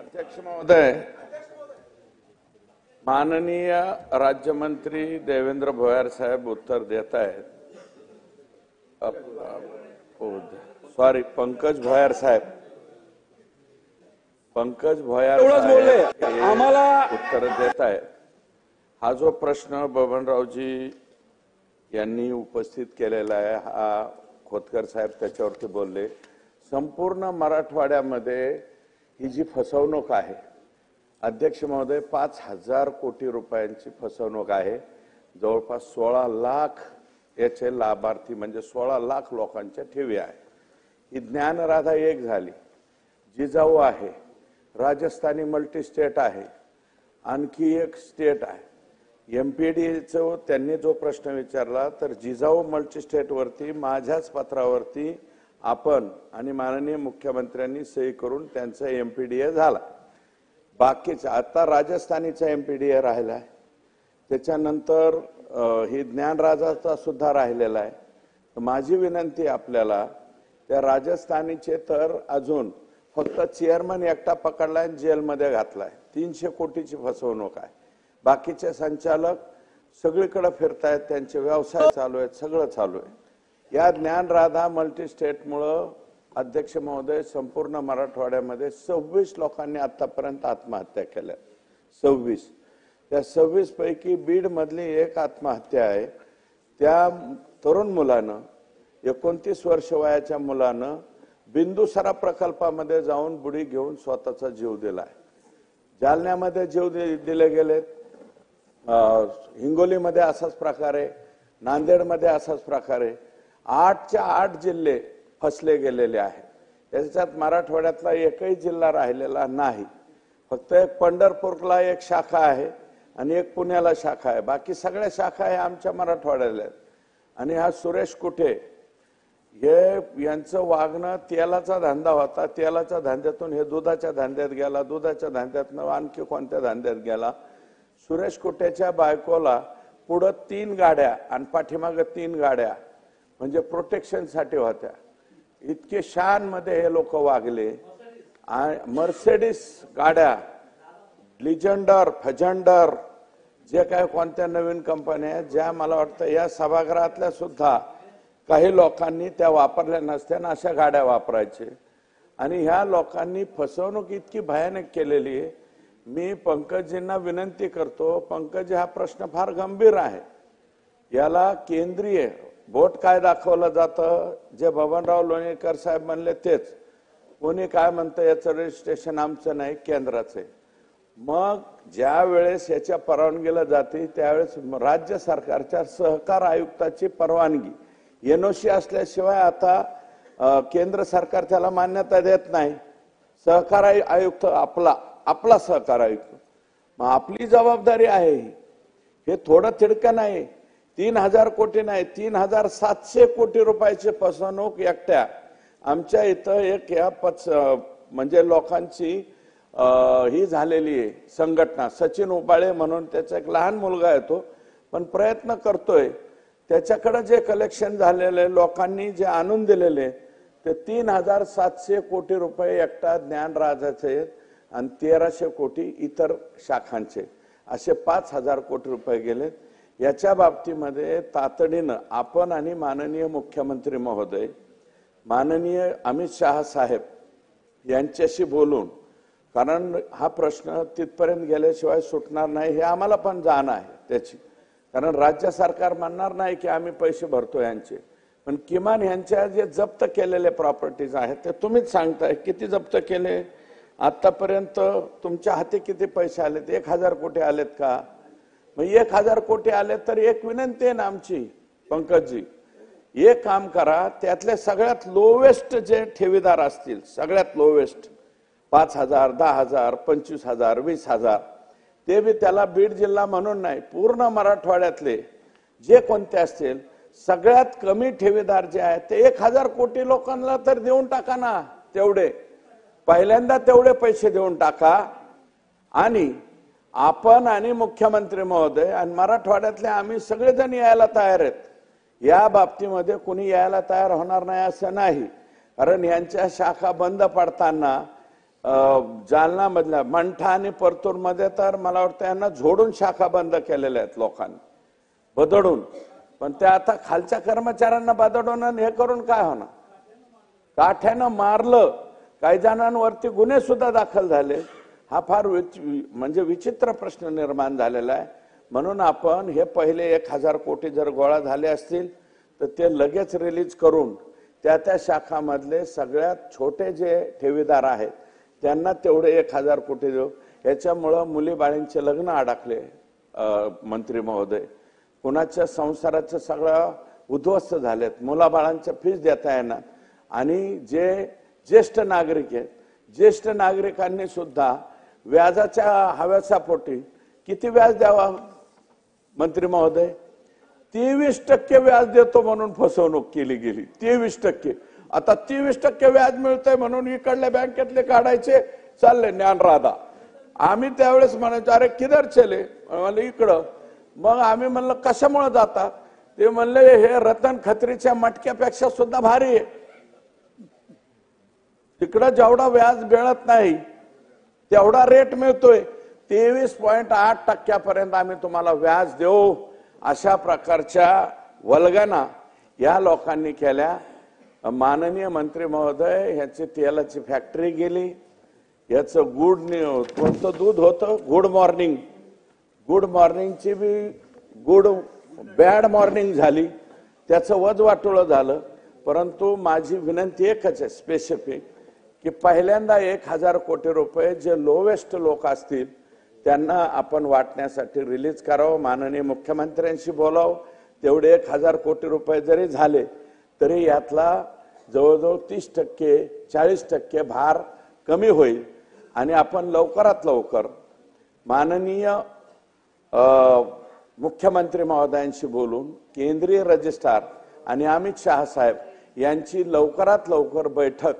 अध्यक्ष महोदय, माननीय राज्यमंत्री देवेंद्र भोयर साहेब उत्तर देत आहेत। सॉरी, पंकज भोयर साहेब आम्हाला उत्तर देत आहेत। हा जो प्रश्न बबनरावजी यांनी उपस्थित केलेला आहे, हा खोतकर साहेब त्याच्यावरती बोलले। संपूर्ण मराठवाड्यामध्ये ही जी फसवणूक आहे अध्यक्ष महोदय, 5,000 कोटी रुपयांची फसवणूक आहे। जवळपास 16 लाख याचे लाभार्थी म्हणजे 16 लाख लोकांच्या ठेवी आहे। ही ज्ञानराधा एक झाली, जिजाऊ आहे, राजस्थानी मल्टी स्टेट आहे, आणखी एक स्टेट आहे। एमपीडीचं त्यांनी जो प्रश्न विचारला तर जिजाऊ मल्टी स्टेट वरती माझ्याच पत्रावरती आपण आणि माननीय मुख्यमंत्र्यांनी सही करून त्यांचा एमपीडीए झाला। बाकीचा आता राजस्थानीचा एमपीडीए राहिला आहे, त्याच्यानंतर ही ज्ञानराजाचा सुद्धा राहिलेला आहे। माझी विनंती आपल्याला, त्या राजस्थानीचे तर अजून फक्त चेअरमन एकटा पकडलाय आणि जेलमध्ये घातलाय। 300 कोटीची फसवणूक आहे। बाकीचे संचालक सगळीकडे फिरतायत, त्यांचे व्यवसाय चालू आहेत, सगळं चालू आहे। या ज्ञानराधा मल्टी स्टेटमुळे अध्यक्ष महोदय संपूर्ण मराठवाड्यामध्ये 26 लोकांनी आतापर्यंत आत्महत्या केल्या। 26 त्या 26 पैकी बीड मधली एक आत्महत्या आहे। त्या तरुण मुलानं 29 वर्ष वयाच्या मुलानं बिंदुसरा प्रकल्पामध्ये जाऊन बुडी घेऊन स्वतःचा जीव दिलाय। जालन्यामध्ये जीव दिले गेलेत, हिंगोलीमध्ये असाच प्रकार आहे, नांदेडमध्ये असाच प्रकार आहे। 8च्या 8 जिल्हे फसले गेलेले आहेत। त्याच्यात मराठवाड्यातला एकही जिल्हा राहिलेला नाही। फक्त एक पंढरपूरला एक शाखा आहे आणि एक पुण्याला शाखा आहे, बाकी सगळ्या शाखा आहे आमच्या मराठवाड्याला आहेत। आणि हा सुरेश कुठे हे यांचं वागणं तेलाचा धंदा होता, तेलाच्या धंद्यातून हे दुधाच्या धंद्यात गेला, दुधाच्या धंद्यातून आणखी कोणत्या धंद्यात गेला। सुरेश कुटेच्या बायकोला पुढे 3 गाड्या आणि पाठीमागे 3 गाड्या म्हणजे प्रोटेक्शन साठी होत्या। इतके शान मध्ये हे लोक वागले। मर्सिडीज गाड्या, लिजंडर, फजंडर, जे काय कोणत्या नवीन कंपन्या आहेत, ज्या मला वाटतं या सभागृहातल्या सुद्धा काही लोकांनी त्या वापरल्या नसत्या, अशा गाड्या वापरायचे। आणि ह्या लोकांनी फसवणूक इतकी भयानक केलेली आहे। मी पंकजींना विनंती करतो, पंकज हा प्रश्न फार गंभीर आहे, याला केंद्रीय बोट काय दाखवलं जातं, जे बबनराव लोणीकर साहेब म्हणले तेच। कोणी काय म्हणतं याचं रजिस्ट्रेशन आमचं नाही, केंद्राचं आहे। मग ज्या वेळेस याच्या परवानगीला जाते त्यावेळेस राज्य सरकारच्या सहकार आयुक्ताची परवानगी, एनओसी असल्याशिवाय आता केंद्र सरकार त्याला मान्यता देत नाही। सहकार आयुक्त आपला सहकार आयुक्त, मग आपली जबाबदारी आहे। हे थोडं तिडकं नाही, 3,000 कोटी नाही, 3,700 कोटी रुपयाची फसवणूक एकट्या आमच्या इथं एक या म्हणजे लोकांची ही झालेली आहे संघटना। सचिन उबाळे म्हणून त्याचा एक लहान मुलगा येतो, पण प्रयत्न करतोय। त्याच्याकडे जे कलेक्शन झालेले लोकांनी जे आणून दिलेले ते 3,700 कोटी रुपये एकटा ज्ञानराजाचे आणि 1,300 कोटी इतर शाखांचे, असे 5,000 कोटी रुपये गेलेत। याच्या बाबतीमध्ये तातडीनं आपण आणि माननीय मुख्यमंत्री महोदय, माननीय अमित शहा साहेब यांच्याशी बोलून, कारण हा प्रश्न तिथपर्यंत गेल्याशिवाय सुटणार नाही हे आम्हाला पण जाण आहे त्याची। कारण राज्य सरकार म्हणणार नाही की आम्ही पैसे भरतो यांचे, पण किमान यांच्या जे जप्त केलेले प्रॉपर्टीज आहेत ते तुम्हीच सांगताय किती जप्त केले आतापर्यंत, तुमच्या हाती किती पैसे आलेत, 1,000 कोटी आलेत का? मग 1,000 कोटी आले तर एक विनंती आहे ना आमची, पंकजजी एक काम करा, त्यातले सगळ्यात लोवेस्ट जे ठेवीदार असतील, सगळ्यात लोवेस्ट 5,000, 10,000, 25,000, 20,000, ते बी त्याला बीड जिल्हा म्हणून नाही, पूर्ण मराठवाड्यातले जे कोणते असतील सगळ्यात कमी ठेवीदार जे आहेत ते 1,000 कोटी लोकांना तर देऊन टाका ना। तेवढे पहिल्यांदा तेवढे पैसे देऊन टाका आणि आपण आणि मुख्यमंत्री महोदय आणि मराठवाड्यातले आम्ही सगळेजण यायला तयार आहेत। या बाबतीमध्ये कोणी यायला तयार होणार नाही असं नाही, कारण यांच्या शाखा बंद पडताना जालना मधल्या मंठा आणि परतूर मध्ये तर मला वाटतं यांना झोडून शाखा बंद केलेल्या आहेत लोकांनी बदडून. पण ते आता खालच्या कर्मचाऱ्यांना बदडून हे करून काय होणार? काठ्यानं मारलं, काही जणांवरती गुन्हे सुद्धा दाखल झाले. हा फार म्हणजे विचित्र प्रश्न निर्माण झालेला आहे. म्हणून आपण हे पहिले 1000 कोटी जर गोळा झाले असतील तर ते लगेच रिलीज करून त्या शाखामधले सगळ्यात छोटे जे ठेवीदार आहेत त्यांना तेवढे 1000 कोटी देऊ. याच्यामुळं मुली बाळींचे लग्न अडकले मंत्री महोदय, कुणाच्या संसाराचं सगळं उद्ध्वस्त झालेत, मुलाबाळांच्या फीस देता येणार. आणि जे ज्येष्ठ नागरिक आहेत, ज्येष्ठ नागरिकांनी सुद्धा व्याजाच्या हव्यासापोटी किती व्याज द्यावा मंत्री महोदय? 23% व्याज देतो म्हणून फसवणूक केली गेली. 23%. आता 23% व्याज मिळतंय म्हणून इकडल्या बँकेतले काढायचे चालले ज्ञानराधा. आम्ही त्यावेळेस म्हणायचो अरे किधर चले, म्हणलं इकडं. मग आम्ही म्हणलं कशामुळे जाता? ते म्हणले हे रतन खत्रीच्या मटक्यापेक्षा सुद्धा भारी आहे. तिकडं जेवढा व्याज मिळत नाही तेवढा रेट मिळतोय. 23.8% आम्ही तुम्हाला व्याज देऊ. अशा प्रकारच्या वल्गना या लोकांनी केल्या. माननीय मंत्री महोदय, ह्याची तेलाची फॅक्टरी गेली, याचं कोणतं दूध होतं, गुड मॉर्निंगची बी बॅड मॉर्निंग झाली, त्याचं वजवाटोळं झालं. परंतु माझी विनंती एकच आहे स्पेसिफिक, की पहिल्यांदा 1000 कोटी रुपये जे लोवेस्ट लोक असतील त्यांना आपण वाटण्यासाठी रिलीज करावं. माननीय मुख्यमंत्र्यांशी बोलावं. तेवढे 1000 कोटी रुपये जरी झाले तरी यातला जवळजवळ 30% 40% भार कमी होईल. आणि आपण लवकरात लवकर माननीय मुख्यमंत्री महोदयांशी बोलून केंद्रीय रजिस्ट्रार आणि अमित शहा साहेब यांची लवकरात लवकर बैठक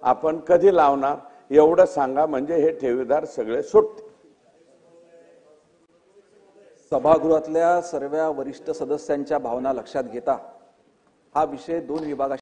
आपण कधी लावणार एवढं सांगा, म्हणजे हे ठेवीदार सगळे सुटतील. सभागृहातल्या सर्व वरिष्ठ सदस्यांच्या भावना लक्षात घेता हा विषय 2 विभागात